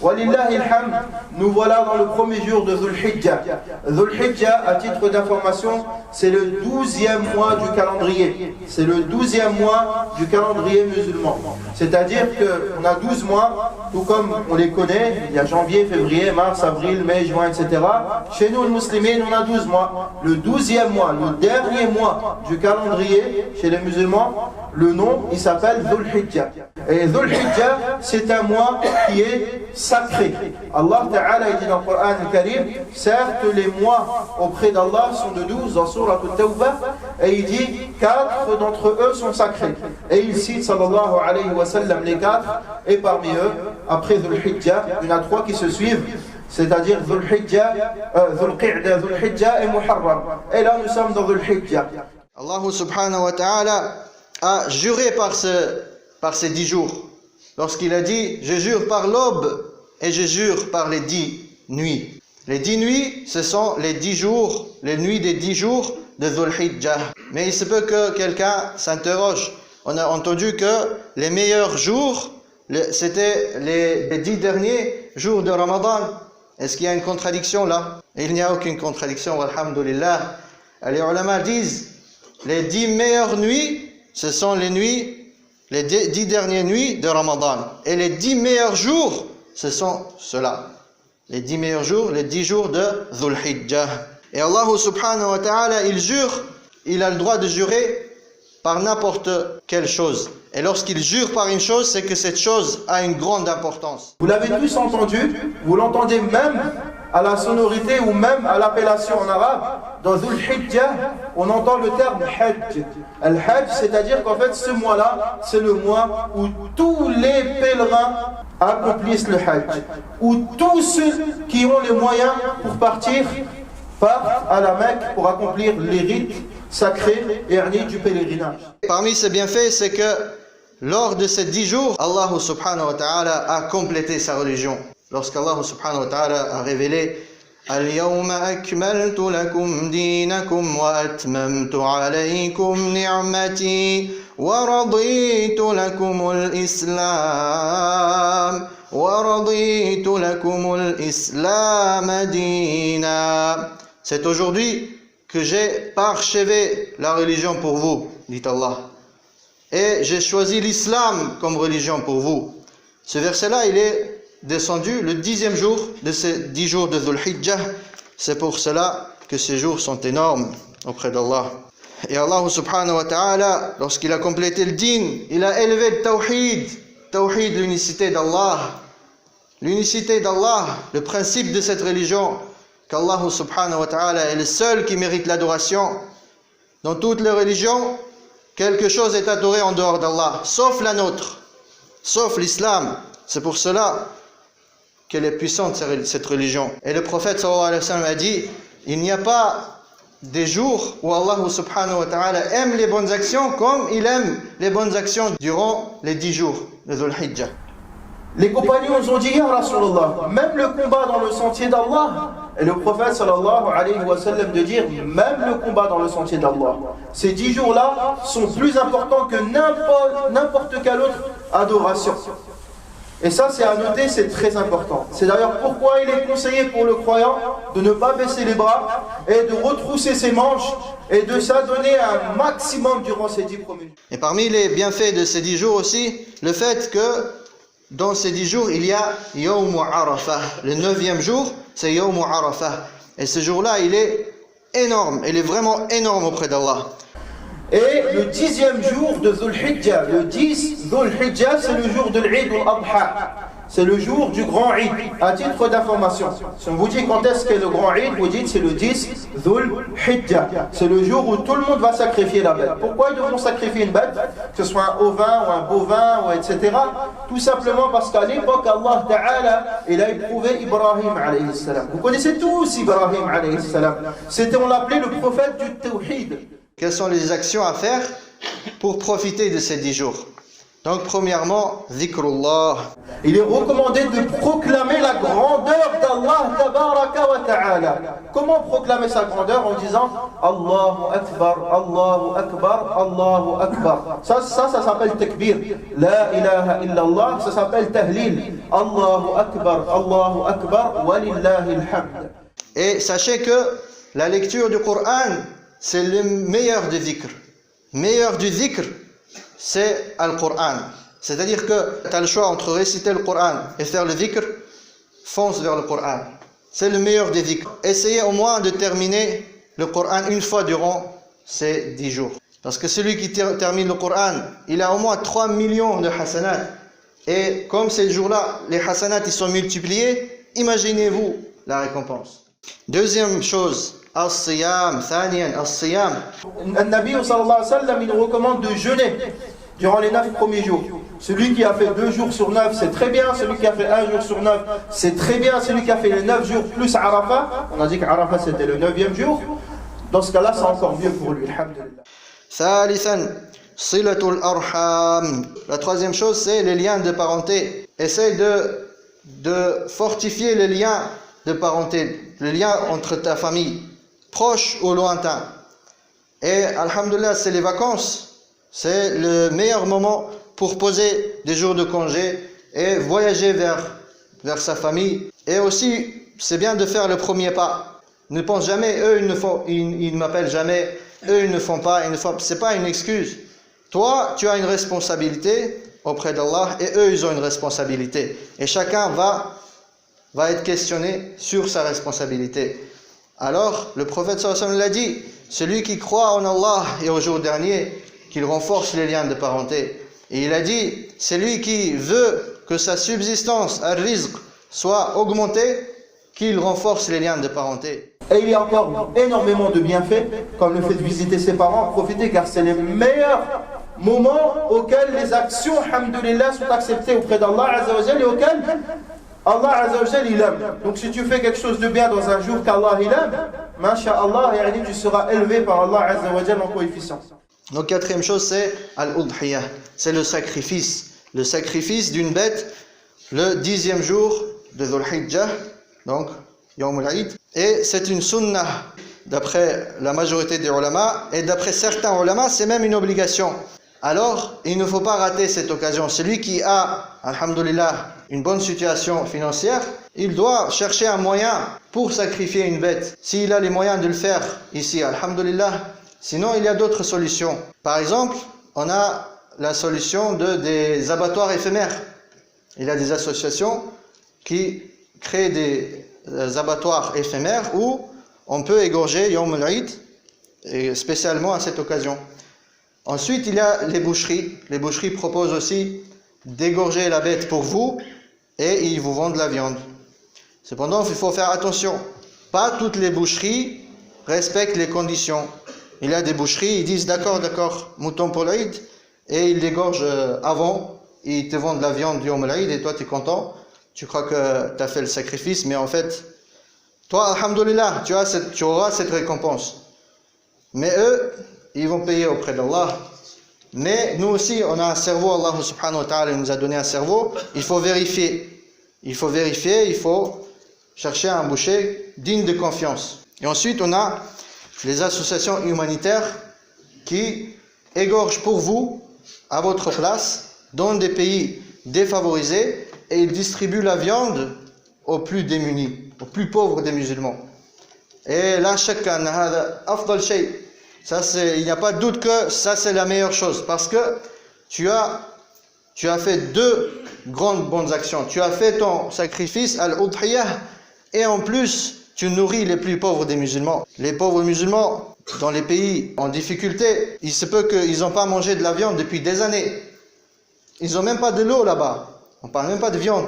Walillahi alhamd, nous voilà dans le premier jour de Dhul Hijjah. Dhul Hijjah, à titre d'information, c'est le 12e mois du calendrier. C'est le 12e mois du calendrier musulman. C'est-à-dire qu'on a 12 mois, tout comme on les connaît, il y a janvier, février, mars, avril, mai, juin, etc. Chez nous, les musulmans, on a 12 mois. Le 12e mois, le dernier mois du calendrier, chez les musulmans, le nom, il s'appelle Dhul Hijjah. Et Dhul Hijjah, c'est un mois qui est sacré. Allah Ta'ala dit dans le Coran al-Karim, certes les mois auprès d'Allah sont de 12 dans Surah Al-Tawbah, et il dit 4 d'entre eux sont sacrés. Et il cite sallallahu alayhi wa sallam les 4, et parmi eux, après Dhul Hijjah, il y en a 3 qui se suivent, c'est-à-dire Dhul Hijjah, Dhul Qa'dah, Dhul Hijjah et Muharram. Et là nous sommes dans Dhul Hijjah. Allah subhanahu wa ta'ala a juré par ces 10 jours. Lorsqu'il a dit, je jure par l'aube et je jure par les 10 nuits. Les 10 nuits, ce sont les 10 jours, les nuits des 10 jours de Dhul Hijjah. Mais il se peut que quelqu'un s'interroge. On a entendu que les meilleurs jours, c'était les 10 derniers jours de Ramadan. Est-ce qu'il y a une contradiction là? Il n'y a aucune contradiction, alhamdulillah. Les ulama disent, les 10 meilleures nuits, ce sont les 10 dernières nuits de Ramadan. Et les 10 meilleurs jours, ce sont ceux-là. Les 10 meilleurs jours, les 10 jours de Dhul Hijjah. Et Allah subhanahu wa ta'ala, il jure, il a le droit de jurer par n'importe quelle chose. Et lorsqu'il jure par une chose, c'est que cette chose a une grande importance. Vous l'avez tous entendu, vous l'entendez même à la sonorité ou même à l'appellation en arabe. Dans Dhul Hijjah, on entend le terme Hajj. Al-Hajj, c'est-à-dire qu'en fait ce mois-là, c'est le mois où tous les pèlerins accomplissent le Hajj. Où tous ceux qui ont les moyens pour partir partent à la Mecque pour accomplir les rites sacrés et ernies du pèlerinage. Parmi ces bienfaits, c'est que lors de ces 10 jours, Allah subhanahu wa ta'ala a complété sa religion. Lorsqu'Allah subhanahu wa ta'ala a révélé اليوم أكملت لكم دينكم وأتممت عليكم نعمتي ورضيت لكم الإسلام دينا. C'est aujourd'hui que j'ai parchevé la religion pour vous, dit Allah. Et j'ai choisi l'islam comme religion pour vous. Ce verset-là, il est descendu le 10e jour de ces 10 jours de Dhul Hijjah. C'est pour cela que ces jours sont énormes auprès d'Allah. Et Allah subhanahu wa ta'ala, lorsqu'il a complété le din, il a élevé le tawhid. Tawhid, l'unicité d'Allah. L'unicité d'Allah, le principe de cette religion, qu'Allah subhanahu wa ta'ala est le seul qui mérite l'adoration. Dans toutes les religions, quelque chose est adoré en dehors d'Allah, sauf la nôtre, sauf l'islam. C'est pour cela qu'elle est puissante, cette religion. Et le prophète sallallahu alayhi wa sallam a dit, il n'y a pas des jours où Allah subhanahu wa ta'ala aime les bonnes actions comme il aime les bonnes actions durant les 10 jours de Dhul Hijjah. Les compagnons ont dit, Ya Rasulallah, même le combat dans le sentier d'Allah, et le prophète sallallahu alayhi wa sallam de dire, même le combat dans le sentier d'Allah, ces 10 jours-là sont plus importants que n'importe quelle autre adoration. Et ça, c'est à noter, c'est très important. C'est d'ailleurs pourquoi il est conseillé pour le croyant de ne pas baisser les bras et de retrousser ses manches et de s'adonner un maximum durant ces 10 premiers jours. Et parmi les bienfaits de ces 10 jours aussi, le fait que dans ces 10 jours, il y a Yawm Arafah. Le 9e jour, c'est Yawm Arafah. Et ce jour-là, il est énorme. Il est vraiment énorme auprès d'Allah. Et le 10e jour de Dhul Hijjah, le 10 Dhul Hijjah, c'est le jour de l'Eid al-Adha. C'est le jour du grand Eid, à titre d'information. Si on vous dit quand est-ce qu'est le grand Eid, vous dites c'est le 10 Dhul Hijjah. C'est le jour où tout le monde va sacrifier la bête. Pourquoi ils devront sacrifier une bête? Que ce soit un ovin ou un bovin, ou etc. Tout simplement parce qu'à l'époque, Allah Ta'ala, il a éprouvé Ibrahim alayhi salam. Vous connaissez tous Ibrahim alayhi salam. On l'appelait le prophète du Tawhid. Quelles sont les actions à faire pour profiter de ces 10 jours? Donc premièrement, dhikrullah. Il est recommandé de proclamer la grandeur d'Allah tabaraka wa ta'ala. ta'ala. Comment proclamer sa grandeur en disant Allahu Akbar, Allahu Akbar, Allahu Akbar. Ça s'appelle takbir. La ilaha illallah, ça s'appelle tahlil. Allahu Akbar, walillahi alhamd. Et sachez que la lecture du Coran, c'est le meilleur du dhikr. Meilleur du dhikr, c'est Al-Qur'an. C'est-à-dire que tu as le choix entre réciter le Coran et faire le dhikr, fonce vers le Coran. C'est le meilleur des dhikr. Essayez au moins de terminer le Coran une fois durant ces 10 jours. Parce que celui qui termine le Coran, il a au moins 3 millions de hasanat. Et comme ces jours-là, les hasanat ils sont multipliés, imaginez-vous la récompense. Deuxième chose, as-siyam, thaniyan, as-siyam. Le Nabi sallallahu alayhi wa sallam, il nous recommande de jeûner durant les 9 premiers jours. Celui qui a fait 2 jours sur 9, c'est très bien. Celui qui a fait 1 jour sur 9, c'est très bien. Celui qui a fait les 9 jours plus Arafat, on a dit qu'Arafat c'était le 9e jour. Dans ce cas-là, c'est encore mieux pour lui. Alhamdulillah. Thalithan, silatul arham. La troisième chose, c'est les liens de parenté. Essaye de fortifier les liens de parenté, le lien entre ta famille, proche ou lointain. Et alhamdulillah, c'est les vacances. C'est le meilleur moment pour poser des jours de congé et voyager vers sa famille. Et aussi, c'est bien de faire le premier pas. Ne pense jamais, eux ils ne m'appellent jamais, eux ils ne font pas, c'est pas une excuse. Toi, tu as une responsabilité auprès d'Allah et eux ils ont une responsabilité. Et chacun va être questionné sur sa responsabilité. Alors, le prophète sallallahu alayhi wa sallam l'a dit, celui qui croit en Allah et au jour dernier, qu'il renforce les liens de parenté. Et il a dit, celui qui veut que sa subsistance, al-rizq, soit augmentée, qu'il renforce les liens de parenté. Et il y a encore énormément de bienfaits, comme le fait de visiter ses parents, profiter, car c'est les meilleurs moments auxquels les actions, alhamdoulilah, sont acceptées auprès d'Allah Azza wa Jal et auxquels Allah Azza wa Jal il aime. Donc si tu fais quelque chose de bien dans un jour qu'Allah il aime, masha'Allah, tu seras élevé par Allah Azza wa Jal en coefficient. Donc quatrième chose, c'est al-udhiyah, c'est le sacrifice d'une bête le 10e jour de Dhul Hijjah, donc Yawm al-Eid. Et c'est une sunnah d'après la majorité des ulama, et d'après certains ulama, c'est même une obligation. Alors, il ne faut pas rater cette occasion. Celui qui a, alhamdoulilah, une bonne situation financière, il doit chercher un moyen pour sacrifier une bête. S'il a les moyens de le faire ici, alhamdoulilah. Sinon, il y a d'autres solutions. Par exemple, on a la solution des abattoirs éphémères. Il y a des associations qui créent des abattoirs éphémères où on peut égorger Yawm al-Eid, et spécialement à cette occasion. Ensuite, il y a les boucheries. Les boucheries proposent aussi d'égorger la bête pour vous et ils vous vendent la viande. Cependant, il faut faire attention. Pas toutes les boucheries respectent les conditions. Il y a des boucheries, ils disent d'accord, mouton pour l'Eid, et ils l'égorgent avant, et ils te vendent la viande du Yawm al-Eid et toi tu es content. Tu crois que tu as fait le sacrifice, mais en fait, toi, alhamdoulilah, tu auras cette récompense. Mais eux, ils vont payer auprès d'Allah. Mais nous aussi, on a un cerveau, Allah subhanahu wa ta'ala nous a donné un cerveau, il faut vérifier. Il faut chercher un boucher digne de confiance. Et ensuite, on a les associations humanitaires qui égorgent pour vous, à votre place, dans des pays défavorisés, et ils distribuent la viande aux plus démunis, aux plus pauvres des musulmans. Et là, chacun a afdal shay. Il n'y a pas de doute que ça c'est la meilleure chose, parce que tu as fait 2 grandes bonnes actions. Tu as fait ton sacrifice al-udhiyah et en plus tu nourris les plus pauvres des musulmans. Les pauvres musulmans dans les pays en difficulté, il se peut qu'ils n'ont pas mangé de la viande depuis des années. Ils n'ont même pas de l'eau là-bas. On ne parle même pas de viande.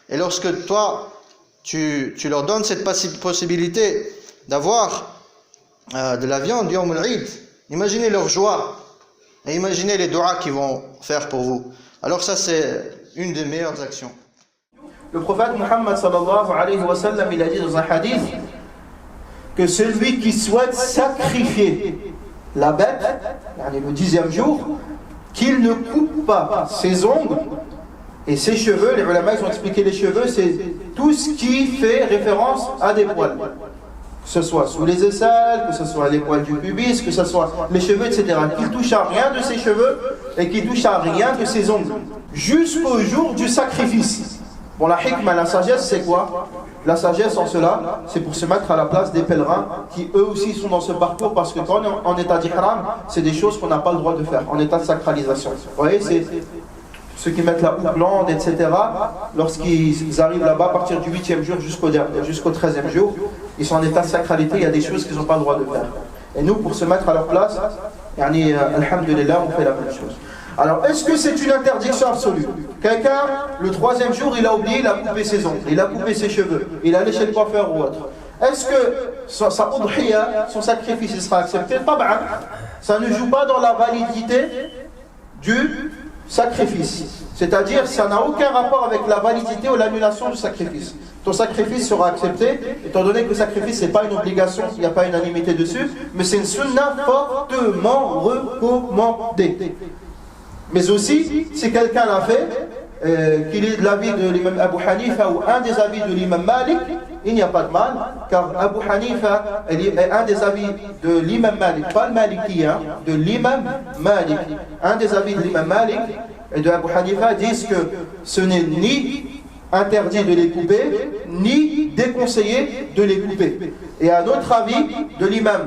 Et lorsque toi, tu leur donnes cette possibilité d'avoir de la viande Yawm al-Eid, imaginez leur joie et imaginez les doigts qu'ils vont faire pour vous. Alors ça c'est une des meilleures actions. Le prophète Muhammad sallallahu alayhi wa sallam, il a dit dans un hadith que celui qui souhaite sacrifier la bête, le 10e jour, qu'il ne coupe pas ses ongles et ses cheveux. Les ulama ils ont expliqué les cheveux, c'est tout ce qui fait référence à des poils. ce soit sous les aisselles, que ce soit les poils du pubis, que ce soit les cheveux, etc. Qu'il touche à rien de ses cheveux et qu'il touche à rien de ses ongles, jusqu'au jour du sacrifice. Bon, la hikmah, la sagesse, c'est quoi? La sagesse en cela, c'est pour se mettre à la place des pèlerins qui eux aussi sont dans ce parcours, parce que quand on est en état d'ihram, c'est des choses qu'on n'a pas le droit de faire, en état de sacralisation. Vous voyez, c'est ceux qui mettent la houppelande, etc. Lorsqu'ils arrivent là-bas, à partir du 8e jour jusqu'au 13e jour, ils sont en état de sacralité, il y a des choses qu'ils n'ont pas le droit de faire. Et nous, pour se mettre à leur place, alhamdulillah, on fait la même chose. Alors, est-ce que c'est une interdiction absolue? Quelqu'un, le 3e jour, il a oublié, il a coupé ses ongles, il a coupé ses cheveux, il est allé chez le coiffeur ou autre. Est-ce que sa udhiya, son sacrifice, il sera accepté? Tab'an. Ça ne joue pas dans la validité du sacrifice. C'est-à-dire, ça n'a aucun rapport avec la validité ou l'annulation du sacrifice. Ton sacrifice sera accepté, étant donné que le sacrifice, ce n'est pas une obligation, il n'y a pas une unanimité dessus, mais c'est une sunna fortement recommandée. Mais aussi, si quelqu'un l'a fait, qu'il est de l'avis de l'imam Abu Hanifa ou un des avis de l'imam Malik, il n'y a pas de mal, car Abu Hanifa est un des avis de l'imam Malik, pas le Maliki, hein, de l'imam Malik. Un des avis de l'imam Malik et de Abu Hanifa disent que ce n'est ni interdit de les couper, ni déconseillé de les couper. Et un autre avis de l'imam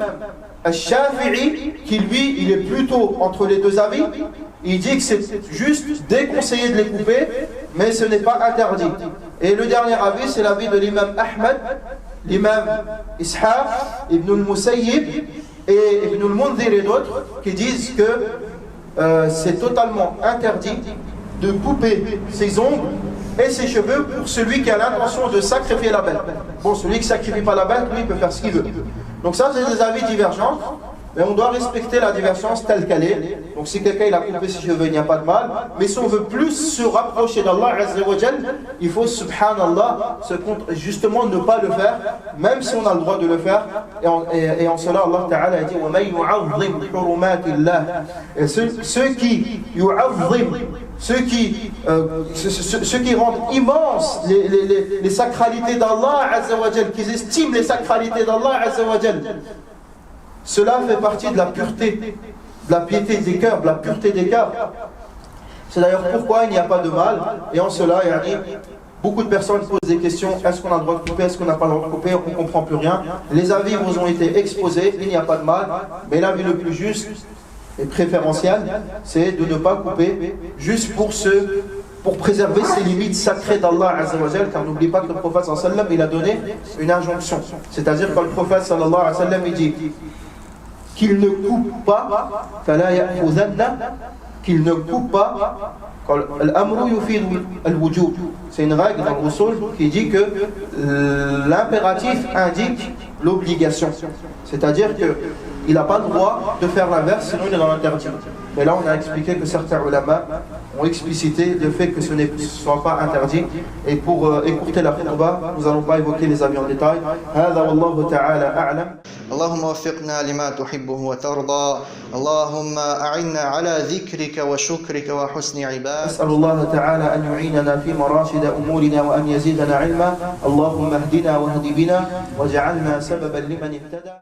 Al-Shafi'i, qui lui, il est plutôt entre les deux avis, il dit que c'est juste déconseillé de les couper, mais ce n'est pas interdit. Et le dernier avis, c'est l'avis de l'imam Ahmed, l'imam Ishaq, Ibn al-Musayyib et Ibn al-Mundhir et d'autres, qui disent que c'est totalement interdit de couper ses ongles et ses cheveux pour celui qui a l'intention de sacrifier la bête. Bon, celui qui ne sacrifie pas la bête, lui, il peut faire ce qu'il veut. Donc ça, c'est des avis divergents, mais on doit respecter la divergence telle qu'elle est. Donc si quelqu'un il a coupé ses cheveux, il n'y a pas de mal. Mais si on veut plus se rapprocher d'Allah Azza wa Jal, il faut, subhanallah, justement ne pas le faire, même si on a le droit de le faire. Et en cela, Allah Ta'ala a dit وَمَنْ يُعَظِّمْ حُرُمَاتِ اللَّهِ. Et ceux qui ceux qui rendent immenses les sacralités d'Allah Azza wa Jal, qui estiment les sacralités d'Allah Azza wa Jal, cela fait partie de la pureté, de la piété des cœurs, de la pureté des cœurs. C'est d'ailleurs pourquoi il n'y a pas de mal. Et en cela, beaucoup de personnes posent des questions. Est-ce qu'on a le droit de couper? Est-ce qu'on n'a pas le droit de couper? On ne comprend plus rien. Les avis vous ont été exposés, il n'y a pas de mal. Mais l'avis le plus juste et préférentiel, c'est de ne pas couper, juste pour préserver ces limites sacrées d'Allah Azza wa Jal, car n'oublie pas que le prophète sallallahu alayhi wa sallam, il a donné une injonction. C'est-à-dire quand le prophète sallallahu alayhi wa sallam, il dit qu'il ne coupe pas, qu'il ne coupe pas, c'est une règle dans le Usul qui dit que l'impératif indique l'obligation. C'est-à-dire qu'il n'a pas le droit de faire l'inverse, sinon il est dans l'interdit. Mais là, on a expliqué que certains ulama ont explicité le fait que ce ne soit pas interdit. Et pour écourter la khutbah, nous n'allons pas évoquer les avis en détail. هذا والله تعالى أعلم. اللهم وفقنا لما تحبه وترضى. اللهم أعنا على ذكرك وشكرك وحسن عبادتك. أسأل الله تعالى أن يعيننا في مراشد أمورنا وأن يزيدنا علما. اللهم اهدنا واهد بنا واجعلنا سببا لمن اهتدى.